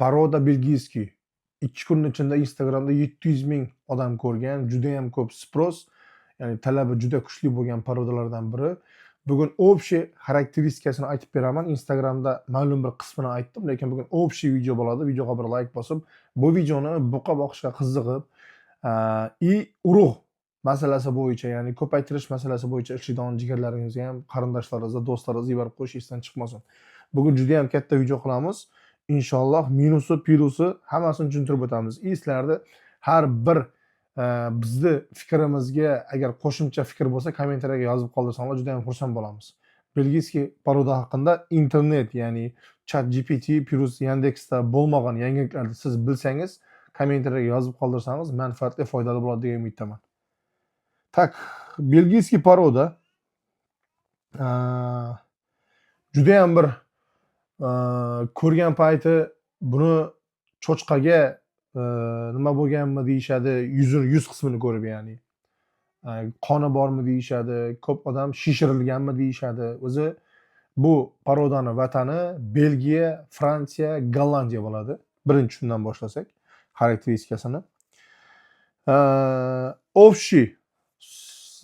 Paroda belgiyskiy. 2 kun ichida Instagramda 700 ming odam ko'rgan, juda ham ko'p sпрос, ya'ni talabi juda kuchli bo'lgan parodalardan biri. Bugun общий xarakteristikasini aytib beraman. Instagramda ma'lum bir qismini aytdim, lekin bugun общий video bo'ladi. Videoga bir like bosib, bu videoni buqa boqishga qiziqib, urug' masalasi bo'yicha, ya'ni ko'paytirish masalasi bo'yicha ishlaydigan jigarlaringizga ham, qarindoshlaringizga, do'stlaringizga yuborib qo'yish esdan chiqmasin. Bugun juda ham katta video qilamiz. İnşallah minusi, pilusi hammasini tushuntirib o'tamiz. Sizlarda har bir bizni fikrimizga agar qo'shimcha fikr bo'lsa, kommentariyga yozib qoldirsanglar juda ham xursand bo'lamiz. Bilingizki, paroda haqida internet, ya'ni ChatGPT, plus Yandexda bo'lmagan yangiliklarni siz bilsangiz, kommentariyga yozib qoldirsangiz manfaatli, foydali bo'ladi degan umiddaman. Tak, belgiyskiy paroda juda ham bir ko'rgan payti buni cho'chqaga nima bo'lganmi deyishadi, yuz qismini ko'rib, ya'ni qoni bormi deyishadi, ko'p odam shishirilganmi deyishadi. O'zi bu parodani vatani Belgiya, Fransiya, Gollandiya bo'ladi. Birinchi shundan boshlasak xarakteristikasini. Общий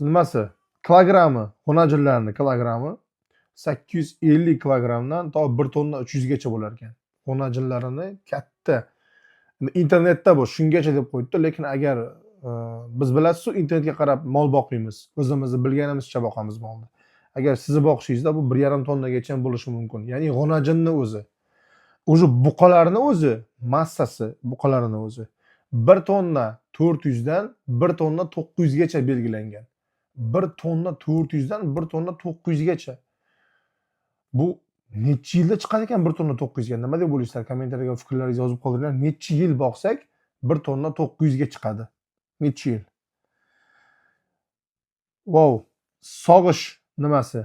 nimasi? Kilogrammi, xonajinlarning kilogrammi 850 kilogramdan to 1 tonna 300 gacha bo'lar ekan. Xonajinlarini katta. Internetda bu shungacha deb qo'yibdi, lekin agar biz bilasiz, internetga qarab mol boqmaymiz. O'zimizni bilganimizcha boqamiz molni. Agar sizni boqishingizda bu 1,5 tonnagacha bo'lishi mumkin. Ya'ni xonajinni o'zi. O'zi buqalarning o'zi, massasi buqalarning o'zi 1 tonna 400 dan 1 tonna 900 gacha belgilangan. 1 tonna 400 dan 1 tonna 900 gacha. Bu necha yilda chiqadi ekan 1 tonna 900 ga? Nima deb o'ylaysizlar? Kommentariyga fikrlaringizni yozib qoldiringlar. Necha yil boqsak 1 tonna 900 ga chiqadi? Necha yil? Wow, sog'ish nimasi?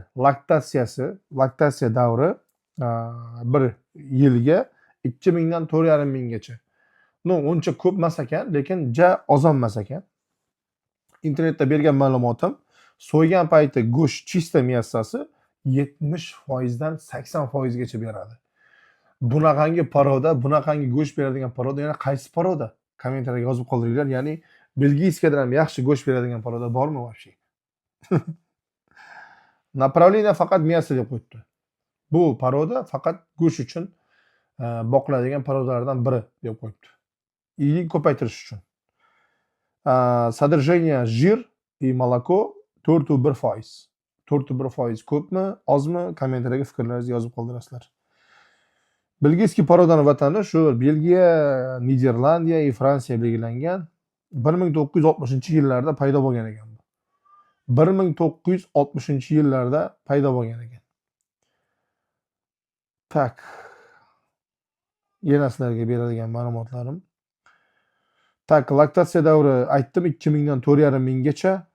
Laktatsiya davri 1 yilga 2000 dan 4,5 minggacha. No, uncha ko'p emas ekan, lekin ja oz emas ekan. Internetda bergan ma'lumotim, so'ygan payti go'sht chista massasi 70% dan 80% gacha beradi. Bunaqangi paroda, bunaqangi go'sht beradigan paroda yana qaysi paroda? Kommentariyga yozib qoldiringlar. Ya'ni belgiyskiyadan ham yaxshi go'sht beradigan paroda bormi вообще? Направление faqat мясо deb qo'yibdi. Bu paroda faqat go'sht uchun boqiladigan parodalardan biri deb qo'yibdi. Iylik ko'paytirish uchun. Содержание жир и молоко 4,1%. 4,1% ko'pmi, ozmi? Kommentariyga fikrlaringizni yozib qoldirasizlar. Belgiyskiy parodaning vatani shu Belgiya, Niderlandiya va Fransiya belgilangan. 1960-yillarda paydo bo'lgan ekan bu. 1960-yillarda paydo bo'lgan ekan. Tak. Yana sizlarga beradigan ma'lumotlarim. Tak, laktatsiya davri aytdim 2000 dan 4,5 minggacha.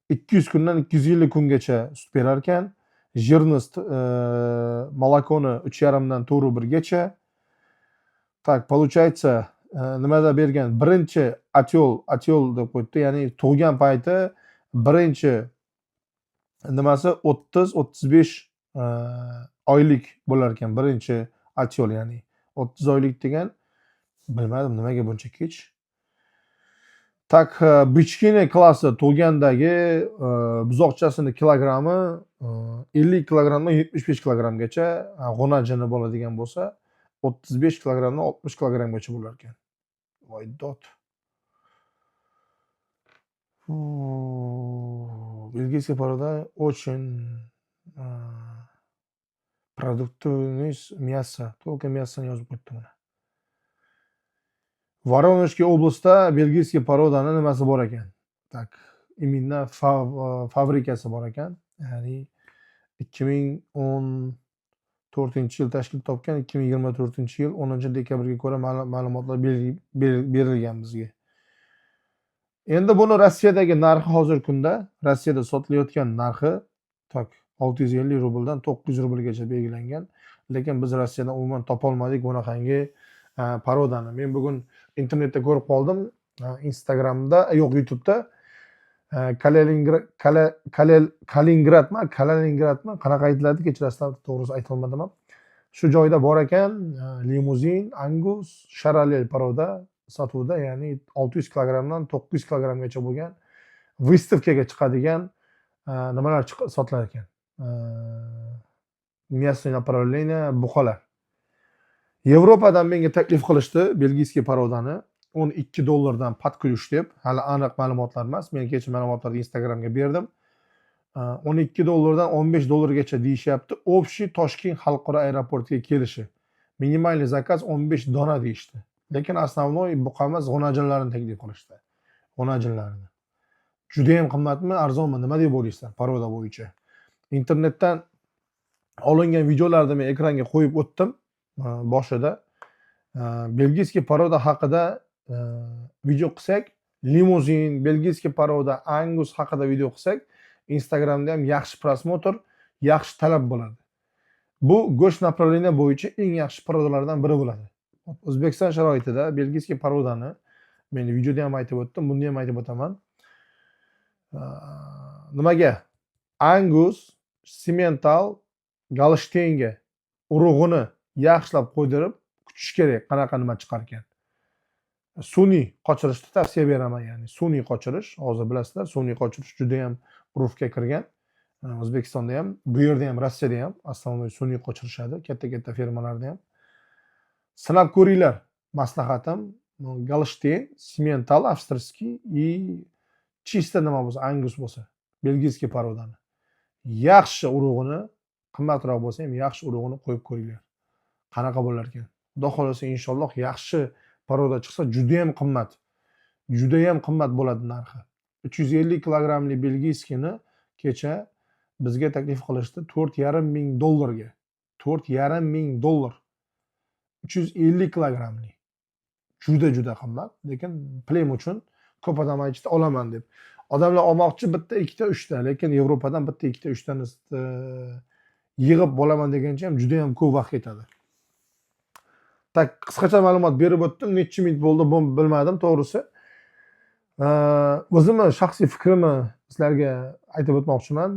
200 kundan 250 kungacha sut berar ekan. Жирность molakoni 3,5 dan 4,1 gacha. Tak, получается nimada bergan? Birinchi atyol deb qo'yibdi, ya'ni tug'gan payti birinchi nimasi 30-35 oylik bo'lar ekan, birinchi atyol, ya'ni 30 oylik degan bilmadim nimaga buncha kech. Tak, bichkini klassi tug'gandagi buzoqchasini kilogrammi 50 kilogramdan 75 kilogramgacha, xonajini bo'ladigan bo'lsa 35 kilogramdan 60 kilogramgacha bo'lar ekan. Voy dod. Belgiyskiy paroda очень продуктивный мясо. Только мясо yozib qo'yibdi mana. Voronezhga oblastda belgiyskiy parodaning nimasi bor ekan? Tak, imенно fabrikasi bor ekan. Ya'ni 2014-yil tashkil topgan, 2024-yil 10-dekabrga ko'ra ma'lumotlar berilgan bizga. Endi buni Rossiyadagi narxi hozir kunda, Rossiyada sotilayotgan narxi tak 650 rubldan 900 rublgacha belgilangan. Lekin biz Rossiyada umuman topolmadik bunaqangi parodani. Men bugun internetda ko'rib qoldim, Instagramda, yo'q, YouTube'da Kalingradmi? Qanaqa aytiladi? Kechirasizlar, to'g'risi ayta olmadim ham. Shu joyda bor ekan, limuzin Angus Charolais paroda sotuvda, ya'ni 600 kilogrammdan 900 kilogrammgacha bo'lgan выставkaga chiqadigan nimalar sotilar ekan. Мясо направление buqalar. Yevropadan menga taklif qilishdi belgiyskiy parodani $12 patkulush deb. Hali aniq ma'lumotlar emas. Men kecha ma'lumotlarni Instagramga berdim. $12dan $15gacha deyishyapti. Общий Toshkent xalqaro aeroportiga kelishi. Minimalniy zakaz 15 dona deyishdi. Lekin основной buqa emas, g'unajinlarni taklif qilishdi. G'unajinlarni. Juda ham qimmatmi, arzonmi, nima deb o'ylaysizlar paroda bo'yicha? Internetdan olingan videolarni men ekranga qo'yib o'tdim boshida. Belgiyskiy paroda haqida video qilsak, limuzin, belgiyskiy paroda, Angus haqida video qilsak, Instagramda ham yaxshi prosmotr, yaxshi talab bo'ladi. Bu go'sht направление bo'yicha eng yaxshi parodalardan biri bo'ladi. O'zbekiston sharoitida belgiyskiy parodani men videoda ham aytib o'tdim, bunda ham aytib o'taman. Nimaga? Angus, Simmental, Golshtenga urug'ini yaxshilab qo'ydirib kutish kerak, qanaqa nima chiqar ekan. Sun'iy qochirishni tavsiya beraman, ya'ni sun'iy qochirish. Hozir bilasizlar, sun'iy qochirish juda ham urfga kirgan. O'zbekistonda ham, bu yerda ham, Rossiyada ham asosiy sun'iy qochirishadi, katta-katta fermalarda ham. Sinab ko'ringlar, maslahatim. Golshten, Simmental, avstriyskiy и чисто nima bo'lsa, Angus bo'lsa, belgiyskiy parodani. Yaxshi urug'ini, qimmatroq bo'lsa ham yaxshi urug'ini qo'yib ko'ringlar. Qanaqa bo'lar ekan? Xudo xolasa inshaalloh yaxshi paroda chiqsa juda ham qimmat. Juda ham qimmat bo'ladi narxi. 350 kilogrammli belgiyskini kecha bizga taklif qilishdi $4,500 ga. $4,500. 350 kilogrammli. Juda qimmat, lekin plem uchun ko'p odam aytishdi olaman deb. Odamlar olmoqchi bitta, ikkita, uchta, lekin Yevropadan bitta, ikkita, uchtani yig'ib bo'laman degancha ham juda ham ko'p vaqt ketadi. Tak qisqacha ma'lumot berib o'tdim. Necha minut bo'ldi bilmadim to'g'risi. O'zimni shaxsiy fikrimni sizlarga aytib o'tmoqchiman.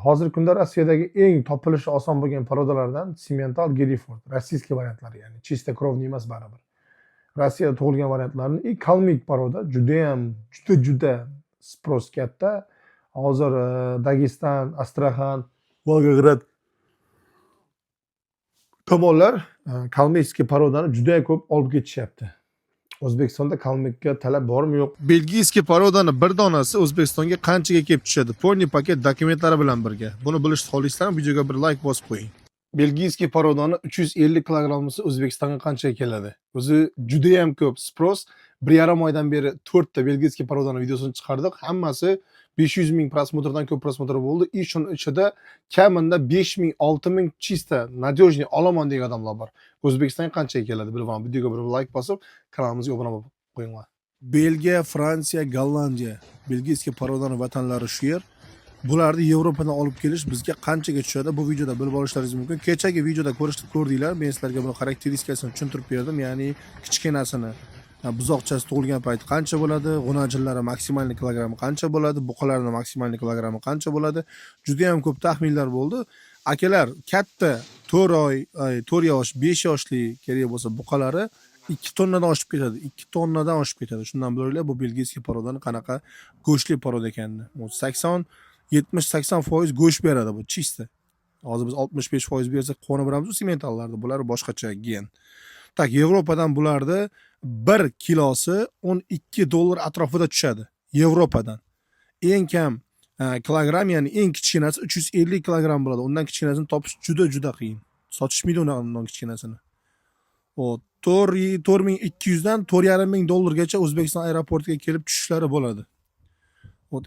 Hozirgi kunda Rossiyadagi eng topilishi oson bo'lgan parodalardan Simmental, Hereford, rossiyskiy variantlari, ya'ni чисто кровный emas baribir. Rossiyada tug'ilgan variantlarni kalmik paroda juda spros katta. Hozir Dagestan, Astrakhan, Volgograd tomonlar kalmikskiy parodani juda ko'p olib ketishyapti. O'zbekistonda kalmikka talab bormi yo'q? Belgiyskiy parodani bir donasi O'zbekistonga qanchaga kelib tushadi? Polniy paket dokumentlari bilan birga. Buni bilishni xohlaysizlarmi? Videoga bir like bosib qo'ying. Belgiyskiy parodani 350 kilogrammisi O'zbekistonga qanchaga keladi? O'zi juda ham ko'p spros. 1,5 oydan beri 4 ta belgiyskiy parodani videosini chiqardik. Hammasi 500 ming prosmotrdan ko'p prosmotr bo'ldi. Shunun ichida kamida 5 ming, 6 ming чисто надежный olaman degan odamlar bor. O'zbekistonga qanchaga keladi bilib olам. Videoga bir like bosib, kanalimizga obuna bo'lib qo'yinglar. Belgiya, Fransiya, Gollandiya belgiyskiy parodani vatanlari shu yer. Bularni Yevropadan olib kelish bizga qanchaga tushadi? Bu videoda bilib olishlaringiz mumkin. Kechagi videoda ko'rdinglar. Men sizlarga buni xarakteristikasini tushuntirib berdim. Ya'ni kichkinasini, buzoqchasi tug'ilgan payti qancha bo'ladi, g'unajinlari maksimal kilogrammi qancha bo'ladi, buqalarning maksimal kilogrammi qancha bo'ladi. Juda ham ko'p taxminlar bo'ldi. Akalar, katta 4 oy, 4 yosh, 5 yoshli kerak bo'lsa buqalari 2 tonnadan oshib ketadi. 2 tonnadan oshib ketadi. Shundan bilinglar, bu belgiyskiy parodani qanaqa go'shtli paroda ekanini. 70-80% go'sht beradi bu чисто. Hozir biz 65% bersak qonib beramiz Simmentallarda. Bular boshqacha gen. Tak Yevropadan bularda 1 kilosi $12 atrofida tushadi. Yevropadan. Eng kam kilogram, ya'ni eng kichkinasi 350 kilogram bo'ladi. Undan kichkinasini topish juda qiyin. Sotishmaydi undan kichkinasini. O 4200 dan $4,500 gacha O'zbekiston aeroportiga kelib tushishlari bo'ladi.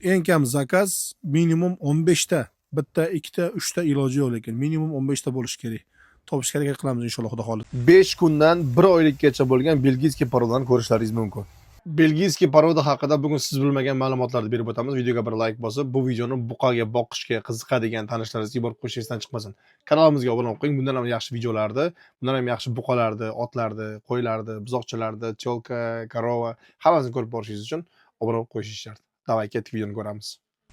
Eng kam zakaz minimum 15 ta. Bitta, ikkita, 3 ta iloji yo'q, lekin minimum 15 ta bo'lishi kerak. Topishga harakat qilamiz inshaalloh, xudo xohlasa. 5 kundan 1 oylikgacha bo'lgan belgiyskiy parodani ko'rishlaringiz mumkin. Belgiyskiy paroda haqida bugun siz bilmagan ma'lumotlarni berib o'tamiz. Videoga bir like bosib, bu videoni buqaga boqishga qiziqadigan tanishlaringizga borib qo'shishingizdan chiqmasin. Kanalimizga obuna bo'ling. Bundan ham yaxshi videolarni, bundan ham yaxshi buqalarni, otlarni, qo'ylarni, buzoqchalarni, tyolka, korova hammasini ko'rib borishingiz uchun obuna bo'lib qo'yishingiz shart. Davay, ketdik videoni ko'ramiz.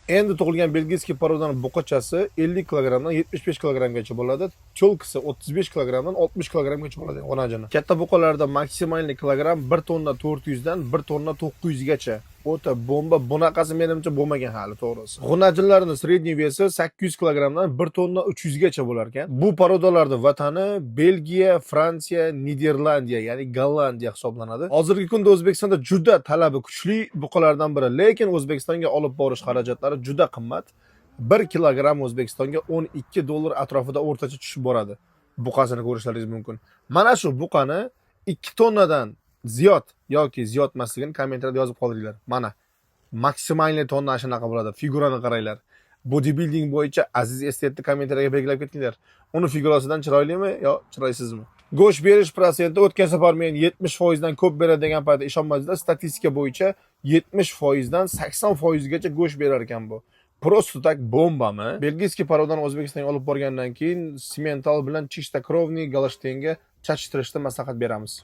Endi tug'ilgan belgiyskiy porodaning buqachasi 50 kilogrammdan 75 kilogrammgacha bo'ladi. Cho'lkisi 35 kilogrammdan 60 kilogrammgacha bo'ladi onajini. Katta buqalarda maksimalniy kilogramm 1 tonna 400 dan 1 tonna 900 gacha. O'ta bomba, bunaqasi menimcha bo'lmagan hali to'g'risi. G'unajinlarining sredniy vesi 800 kilogrammdan 1 tonna 300 gacha bo'lar ekan. Bu porodalarning vatani Belgiya, Fransiya, Niderlandiya, ya'ni Gollandiya hisoblanadi. Hozirgi kunda O'zbekistonda juda talabi kuchli buqalardan biri, lekin O'zbekistonga olib borish xarajatlari juda qimmat. 1 kilogramm O'zbekistonga 12 dollar atrofida o'rtacha tushib boradi. Buqasini ko'rishlaringiz mumkin. Mana shu buqani 2 tonnadan ziyod yoki ziyod emasligini kommentariyada yozib qoldiringlar. Mana maksimalniy tonna shunaqa bo'ladi. Figurani qaranglar. Bodybuilding bo'yicha Aziz Estetni kommentariyaga belgilab ketinglar. Uni figurasidan chiroylimi yo chiroysizmi? Go'sht berish protsenti o'tgan safar men 70% dan ko'p beradi degan paytda ishonmadingizlar. Statistika bo'yicha 70% dan 80% gacha go'sht berar ekan bu. Просто tak bombami? Belgiyskiy parodan O'zbekistonga olib borgandan keyin Simmental bilan Chistokrovniy Galashtenga chachishtirishda maslahat beramiz.